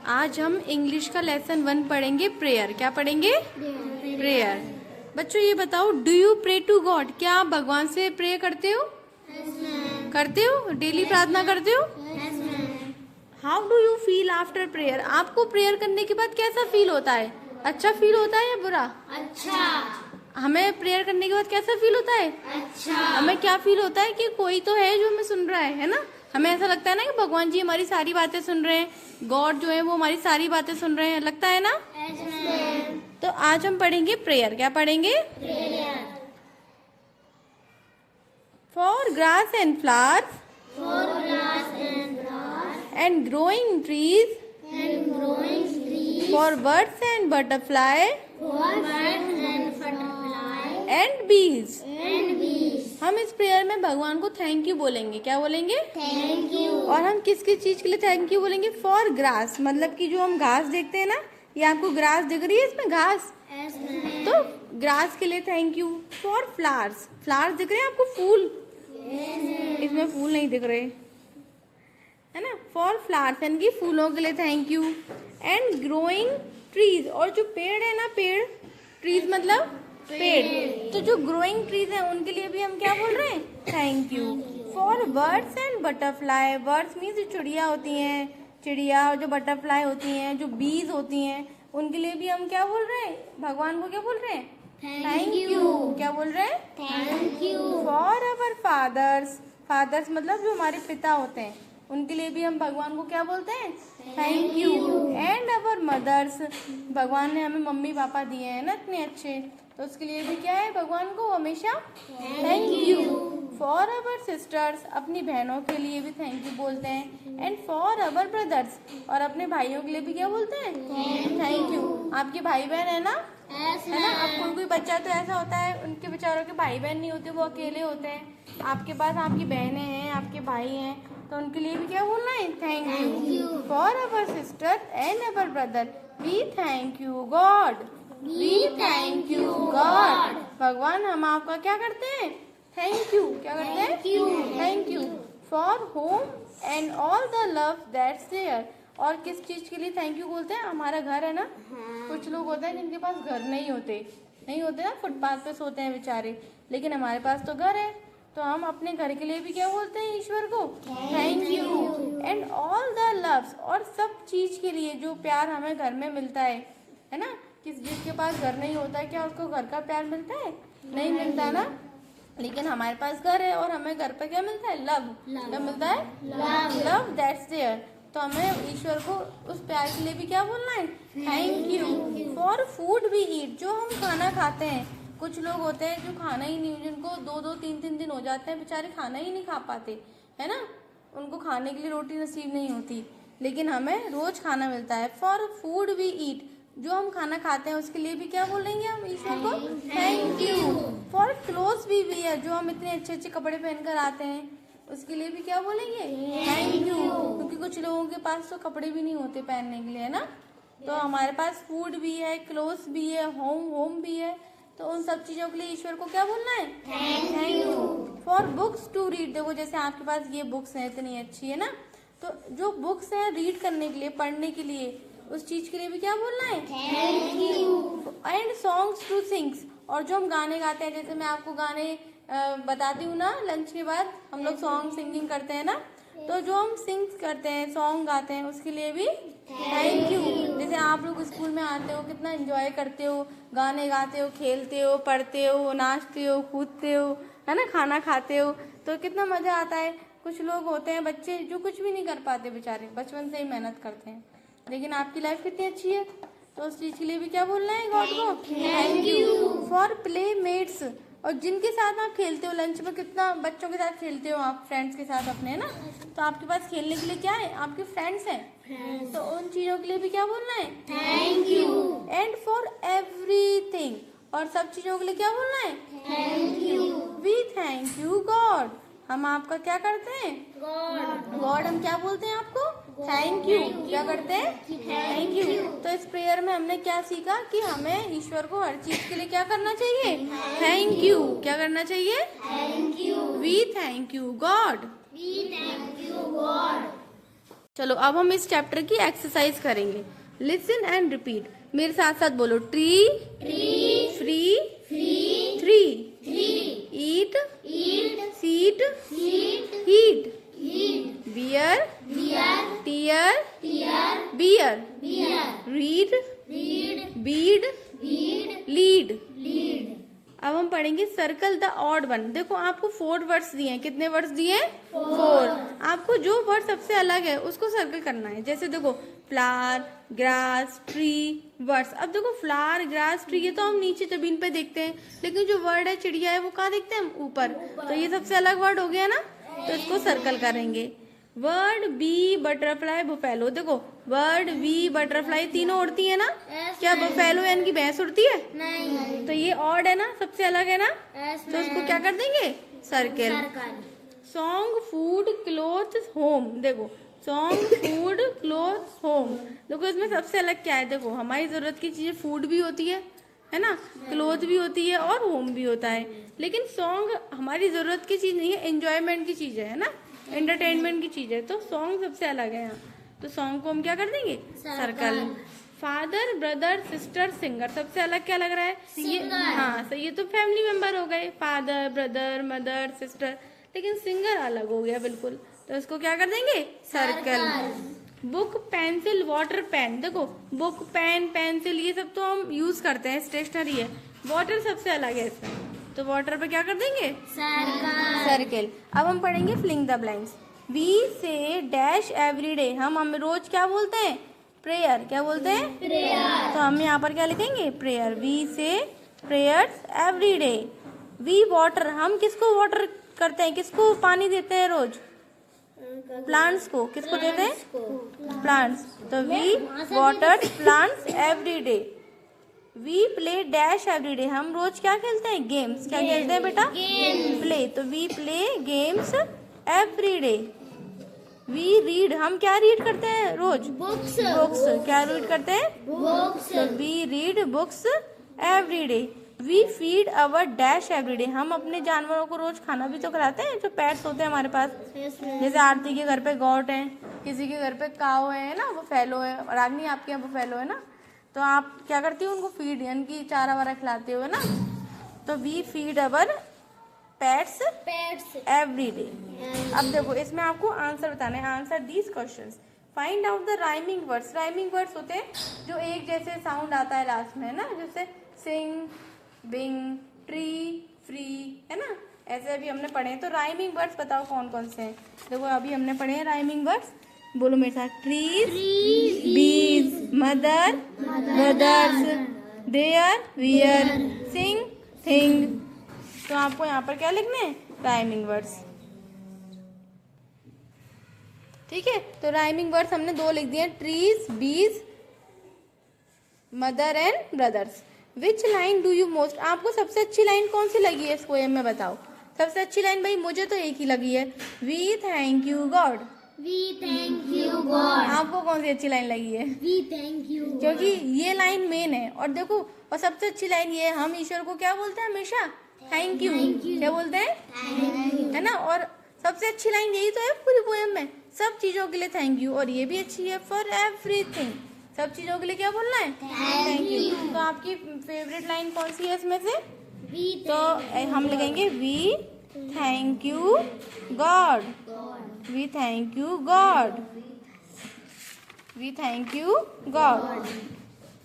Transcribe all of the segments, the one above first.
आज हम इंग्लिश का लेसन 1 पढ़ेंगे, प्रेयर। क्या पढ़ेंगे? प्रेयर। बच्चों ये बताओ, do you pray to God? क्या आप भगवान से प्रे करते हो? करते हो? डेली प्रार्थना करते हो? How do you feel after prayer? आपको प्रेयर करने के बाद कैसा फील होता है? अच्छा फील होता है या बुरा? अच्छा। हमें प्रेयर करने के बाद कैसा फील होता है? अच्छा। हमें क्या फील होता है कि कोई तो है जो हमें सुन रहा है ना? हमें ऐसा लगता है ना कि भगवान जी हमारी सारी बातें सुन रहे हैं, गॉड जो है वो हमारी सारी बातें सुन रहे हैं, लगता है ना? तो आज हम पढ़ेंगे प्रेयर। क्या पढ़ेंगे? Prayer. For grass and flowers For grass and grass and growing trees, and growing trees. for birds and butterfly For birds and butterfly and bees. and bees. हम इस प्रेयर में भगवान को थैंक यू बोलेंगे। क्या बोलेंगे? Thank you. और हम किस किस चीज के लिए थैंक यू बोलेंगे? फॉर ग्रास, मतलब कि जो हम घास देखते हैं ना, ये आपको ग्रास दिख रही है, इसमें घास, As man. तो ग्रास के लिए thank you. For flowers, flowers दिख रहे हैं आपको? फूल, इसमें फूल नहीं दिख रहे, है ना? फॉर फ्लावर्स यानी कि फूलों के लिए thank you. And growing trees, और जो पेड़ है ना, पेड़, ट्रीज मतलब पेड़, तो जो ग्रोइंग ट्रीज है उनके लिए भी हम क्या बोल रहे हैं? Thank you. For birds and butterfly, birds means जो चिड़िया होती हैं, चिड़िया, और जो बटरफ्लाई होती हैं, जो बीज होती हैं, उनके लिए भी हम क्या बोल रहे हैं? भगवान को क्या बोल रहे हैं? Thank you. क्या बोल रहे हैं? Thank you. For our fathers, fathers मतलब जो हमारे पिता होते हैं, उनके लिए भी हम भगवान को क्या बोलते हैं? Thank you. And our mothers, भगवान ने हमें मम्मी पापा दिए हैं ना इतने अच्छे, तो उसके लिए भी क्या है? भगवान को हमेशा thank you. For our sisters, अपनी बहनों के लिए भी थैंक यू बोलते हैं। एंड फॉर अवर ब्रदर्स, और अपने भाइयों के लिए भी क्या बोलते हैं? Thank you. आपके भाई बहन है ना? As है ना? अब man. कोई बच्चा तो ऐसा होता है, उनके बेचारों के भाई बहन नहीं होते, वो अकेले होते हैं। आपके पास आपकी बहनें हैं, आपके भाई हैं, तो उनके लिए भी क्या बोलना है? Thank you. For our sister and our brother we thank you God. We thank you God. भगवान हम आपका क्या करते हैं? Thank you. क्या करते हैं? Thank you. Thank you. For home and all the love that's there, और किस चीज के लिए थैंक यू बोलते हैं? हमारा घर है ना, कुछ लोग होते हैं जिनके पास घर नहीं होते ना, फुटपाथ पे सोते हैं बेचारे, लेकिन हमारे पास तो घर है, तो हम अपने घर के लिए भी क्या बोलते हैं ईश्वर को? Thank you. And all the loves, और सब चीज के लिए जो प्यार हमें घर में मिलता है ना? जिसके पास घर नहीं होता है, क्या उसको घर का प्यार मिलता है? नहीं मिलता ना, लेकिन हमारे पास घर है और हमें घर पे क्या मिलता है? लव। क्या मिलता है? Love that's there. तो हमें ईश्वर को उस प्यार के लिए भी क्या बोलना है? Thank you. For food we eat, जो हम खाना खाते हैं, कुछ लोग होते हैं जो खाना ही नहीं, जिनको 2-2 3-3 दिन हो जाते हैं, बेचारे खाना ही नहीं खा पाते, है ना? उनको खाने के लिए रोटी नसीब नहीं होती, लेकिन हमें रोज खाना मिलता है। फॉर फूड वी ईट, जो हम खाना खाते हैं उसके लिए भी क्या बोलेंगे हम ईश्वर को? Thank you. For clothes we wear, जो हम इतने अच्छे अच्छे कपड़े पहनकर आते हैं, उसके लिए भी क्या बोलेंगे? Thank you. क्योंकि कुछ लोगों के पास तो कपड़े भी नहीं होते पहनने के लिए, है ना? तो हमारे पास फूड भी है, क्लोथ्स भी है, होम भी है, तो उन सब चीजों के लिए ईश्वर को क्या बोलना है? Thank you. For books to read, देखो जैसे आपके पास ये बुक्स है इतनी अच्छी, है ना? तो जो बुक्स है रीड करने के लिए, पढ़ने के लिए, उस चीज के लिए भी क्या बोलना है? Thank you. And songs to sings, और जो हम गाने गाते हैं, जैसे मैं आपको गाने बताती हूँ ना, लंच के बाद हम लोग सॉन्ग सिंगिंग करते हैं ना, तो जो हम सिंग करते हैं, सॉन्ग गाते हैं, उसके लिए भी थैंक यू। जैसे आप लोग स्कूल में आते हो, कितना एंजॉय करते हो, गाने गाते हो, खेलते हो, पढ़ते हो, नाचते हो, कूदते हो, है ना? खाना खाते हो, तो कितना मजा आता है। कुछ लोग होते हैं बच्चे जो कुछ भी नहीं कर पाते, बेचारे बचपन से ही मेहनत करते हैं, लेकिन आपकी लाइफ कितनी अच्छी है, तो उस चीज के लिए भी क्या बोलना है गॉड को? Thank you. For playmates, और जिनके साथ आप खेलते हो, लंच में कितना बच्चों के साथ खेलते हो आप, फ्रेंड्स के साथ अपने, है ना? तो आपके पास खेलने के लिए क्या है? आपके फ्रेंड्स हैं, तो उन चीजों के लिए भी क्या बोलना है? Thank you. And for everything, और सब चीजों के लिए क्या बोलना है? Thank you. We thank you God. हम आपका क्या करते हैं? God. गॉड हम क्या बोलते हैं आपको? Thank you. क्या करते हैं? Thank you. तो इस प्रेयर में हमने क्या सीखा कि हमें ईश्वर को हर चीज के लिए क्या करना चाहिए? Thank you. क्या करना चाहिए? Thank you. We thank you God. We thank you, God. चलो अब हम इस चैप्टर की एक्सरसाइज करेंगे। लिसन एंड रिपीट, मेरे साथ साथ बोलो। Tree, Tree. Free, Free. Three, Three. Eat, Eat. Seat, Seat. Heat, Heat. Beer, Beer. Tear, Tear. Beer, Beer. Read, Read. Bead, Bead. Lead. Lead. अब हम पढ़ेंगे सर्कल द ऑड वन। देखो आपको 4 words दिए हैं। कितने वर्ड्स दिए हैं? 4। आपको जो वर्ड सबसे अलग है उसको सर्कल करना है। जैसे देखो फ्लावर, ग्रास, ट्री, वर्ड्स। अब देखो फ्लावर, ग्रास, ट्री ये तो हम नीचे जमीन पे देखते हैं, लेकिन जो वर्ड है चिड़िया है वो कहाँ देखते हैं हम? ऊपर। तो ये सबसे अलग वर्ड हो गया ना, तो इसको सर्कल करेंगे। Word B butterfly buffalo. देखो वर्ड बी बटरफ्लाई तीनों उड़ती है ना? क्या बुफेलो यानी कि भैंस उड़ती है? नहीं। तो ये ऑड है ना, सबसे अलग है ना, Yes, तो उसको क्या कर देंगे? Circle. Circle. Song, food, cloth, home. देखो सॉन्ग, फूड, क्लोथ, होम। देखो इसमें सबसे अलग क्या है? देखो हमारी जरूरत की चीजें फूड भी होती है ना, क्लोथ भी होती है और होम भी होता है। लेकिन सॉन्ग हमारी जरूरत की चीज नहीं है, एंजॉयमेंट की चीज है ना, एंटरटेनमेंट की चीज है। तो सॉन्ग सबसे अलग है यहाँ, तो सॉन्ग को हम क्या कर देंगे? Circle. Father, brother, sister, singer. सबसे अलग क्या लग रहा है? ये हाँ सही, ये तो फैमिली मेंबर हो गए, फादर, ब्रदर, मदर, सिस्टर। लेकिन सिंगर अलग हो गया बिल्कुल, तो इसको क्या कर देंगे? Circle. Book, pencil, water, pen. देखो बुक, पेन, पेंसिल ये सब तो हम यूज करते हैं, स्टेशनरी है। वाटर सबसे अलग है इसमें, तो वाटर पे क्या कर देंगे? Circle. सर्कल। अब हम पढ़ेंगे फिलिंग द ब्लैंक्स। वी से डैश एवरी डे। हम रोज क्या बोलते हैं? प्रेयर। क्या बोलते हैं? Prayer. तो हम यहाँ पर क्या लिखेंगे? Prayer. We say prayers every day. We water, हम किसको वाटर करते हैं? किसको पानी देते हैं रोज? प्लांट्स को। किसको देते हैं? प्लांट्स। तो we water plants every day. We play dash every day. हम रोज क्या खेलते हैं? गेम्स। क्या खेलते हैं बेटा? प्ले। तो we play games every day. We read, हम क्या रीड करते हैं रोज? Books. बुक्स। क्या रीड करते हैं? Books. तो we read books every day. We feed our dash every day. हम अपने जानवरों को रोज खाना भी तो खिलाते हैं, जो पेट्स होते हैं हमारे पास। Yes, ma'am. जैसे आरती के घर पे गॉट है, किसी के घर पे काव है ना, वो फैलो है, और रागनी आपके यहाँ वो फैलो है ना, तो आप क्या करती हो? उनको फीड यानी कि चारा वारा खिलाते हो ना। तो we feed our pets Pets. Every day. अब देखो इसमें आपको आंसर बताना है। Answer these questions. Find out the rhyming words. Rhyming words होते हैं जो एक जैसे साउंड आता है लास्ट में, है ना, जैसे सिंग, बिंग, ट्री, फ्री, है ना, ऐसे अभी हमने पढ़े हैं। तो राइमिंग वर्ड्स बताओ कौन कौन से हैं? देखो अभी हमने पढ़े हैं राइमिंग वर्ड्स, बोलो मेरे साथ। Trees, bees, mother, brothers, there, where, sing, thing. तो आपको यहाँ पर क्या लिखने हैं? Rhyming words. ठीक है, तो राइमिंग वर्ड्स हमने 2 लिख दिए, trees, bees, mother and brothers. Which line do you most? आपको सबसे अच्छी लाइन कौन सी लगी है इस पोएम में? बताओ सबसे अच्छी लाइन। भाई मुझे तो एक ही लगी है, we thank you God. We thank you, God. आपको कौन सी अच्छी लाइन लगी है? We thank you. क्योंकि ये लाइन मेन है। और देखो, और सबसे अच्छी लाइन ये है, हम ईश्वर को क्या बोलते हैं हमेशा? Thank you. क्या बोलते हैं? है ना। और सबसे अच्छी लाइन यही तो है पूरी पोएम में, सब चीजों के लिए थैंक यू। और ये भी अच्छी है, फॉर एवरीथिंग, सब चीजों के लिए क्या बोलना है? Thank you. तो आपकी फेवरेट लाइन कौन सी है इसमें से? We तो हम लिखेंगे we thank you God. We thank you God. We thank you God.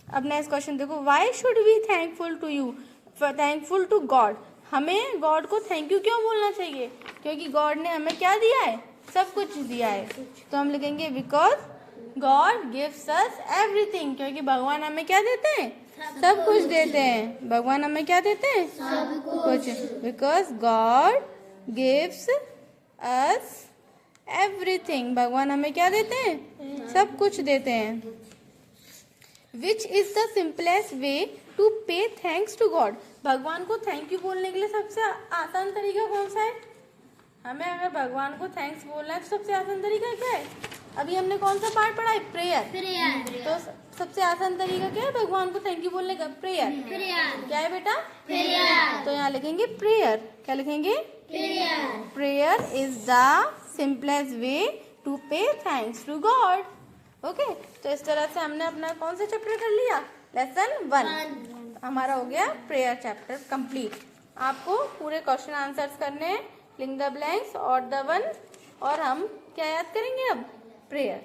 अब नेक्स्ट क्वेश्चन देखो, why should we thankful to you? Thankful to God. हमें गॉड को थैंक यू क्यों बोलना चाहिए? क्योंकि गॉड ने हमें क्या दिया है? सब कुछ दिया है। तो हम लिखेंगे because God gives us everything. क्योंकि भगवान हमें क्या देते हैं? सब कुछ देते हैं। भगवान हमें क्या देते हैं? सब कुछ। Because God gives us everything. भगवान हमें क्या देते हैं? सब कुछ देते हैं। Which is the simplest way to pay thanks to God? भगवान को थैंक यू बोलने के लिए सबसे आसान तरीका कौन सा है? हमें अगर भगवान को थैंक्स बोलना है तो सबसे आसान तरीका क्या है? अभी हमने कौन सा पार्ट पढ़ा है? प्रेयर। Prayer. तो सबसे आसान तरीका क्या है भगवान को थैंक यू बोलने का? प्रेयर। Prayer. क्या है बेटा? Prayer. तो यहाँ लिखेंगे प्रेयर। क्या लिखेंगे? Prayer. Prayer is the simplest way to pay thanks to God. Okay, तो इस तरह से हमने अपना कौन सा चैप्टर कर लिया, लेसन 1 हमारा हो गया प्रेयर चैप्टर कंप्लीट। आपको पूरे क्वेश्चन आंसर्स करने हैं, फिलिंग द ब्लैंक्स और द वन, और हम क्या याद करेंगे अब, प्रेयर।